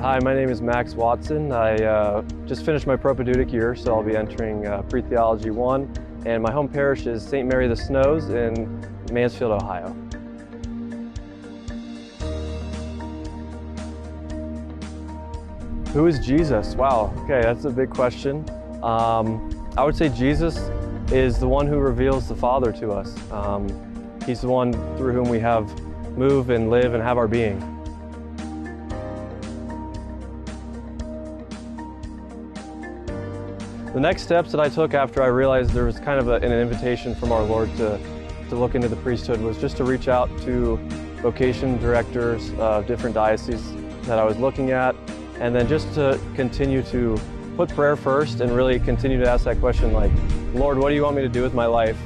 Hi, my name is Max Watson. I just finished my propedeutic year, so I'll be entering Pre-Theology 1, and my home parish is St. Mary the Snows in Mansfield, Ohio. Who is Jesus? Wow, okay, that's a big question. I would say Jesus is the one who reveals the Father to us. He's the one through whom we move and live and have our being. The next steps that I took after I realized there was kind of an invitation from our Lord to look into the priesthood was just to reach out to vocation directors of different dioceses that I was looking at, and then just to continue to put prayer first and really continue to ask that question like, Lord, what do you want me to do with my life?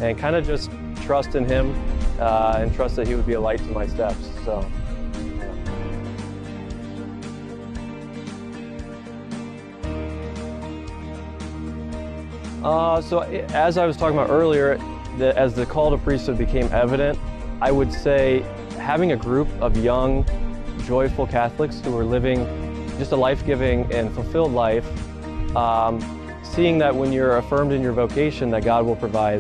And kind of just trust in Him and trust that He would be a light to my steps. So as I was talking about earlier, as the call to priesthood became evident, I would say having a group of young, joyful Catholics who are living just a life-giving and fulfilled life, seeing that when you're affirmed in your vocation that God will provide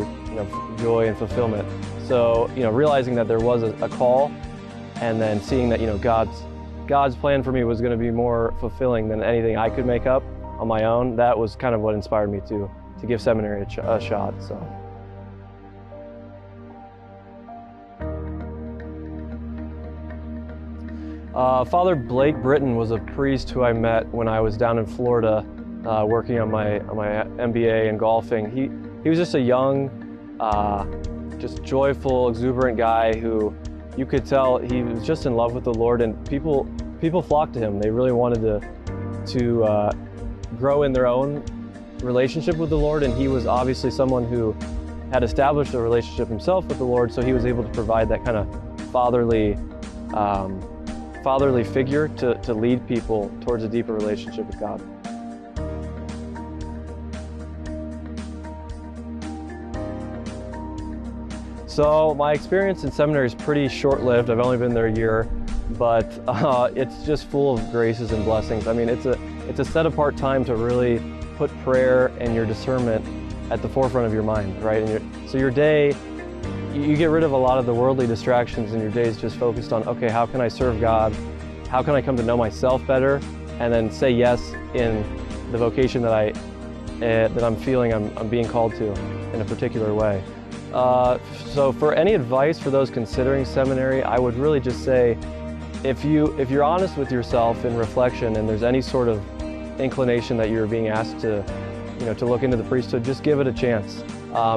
joy and fulfillment. So realizing that there was a call, and then seeing that God's plan for me was going to be more fulfilling than anything I could make up on my own. That was kind of what inspired me to give seminary a shot. Father Blake Britton was a priest who I met when I was down in Florida working on my MBA in golfing. He was just a young, just joyful, exuberant guy who you could tell he was just in love with the Lord, and people flocked to him. They really wanted to grow in their own relationship with the Lord, and he was obviously someone who had established a relationship himself with the Lord, so he was able to provide that kind of fatherly figure to lead people towards a deeper relationship with God. So my experience in seminary is pretty short-lived. I've only been there a year, but it's just full of graces and blessings. I mean, it's a set-apart time to really put prayer and your discernment at the forefront of your mind, right? So your day, you get rid of a lot of the worldly distractions, and your day is just focused on, okay, how can I serve God? How can I come to know myself better? And then say yes in the vocation that I'm feeling I'm being called to in a particular way. So for any advice for those considering seminary, I would really just say, if you're honest with yourself in reflection and there's any sort of inclination that you're being asked to look into the priesthood, just give it a chance.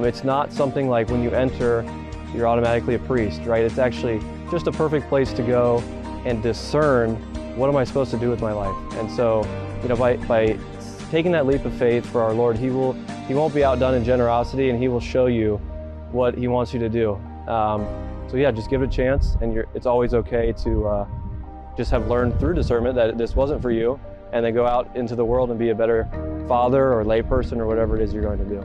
It's not something like when you enter, you're automatically a priest, right? It's actually just a perfect place to go and discern, what am I supposed to do with my life? And so, by taking that leap of faith for our Lord, He won't be outdone in generosity, and He will show you what He wants you to do. So yeah, just give it a chance, and it's always okay to just have learned through discernment that this wasn't for you, and then go out into the world and be a better father or layperson or whatever it is you're going to do.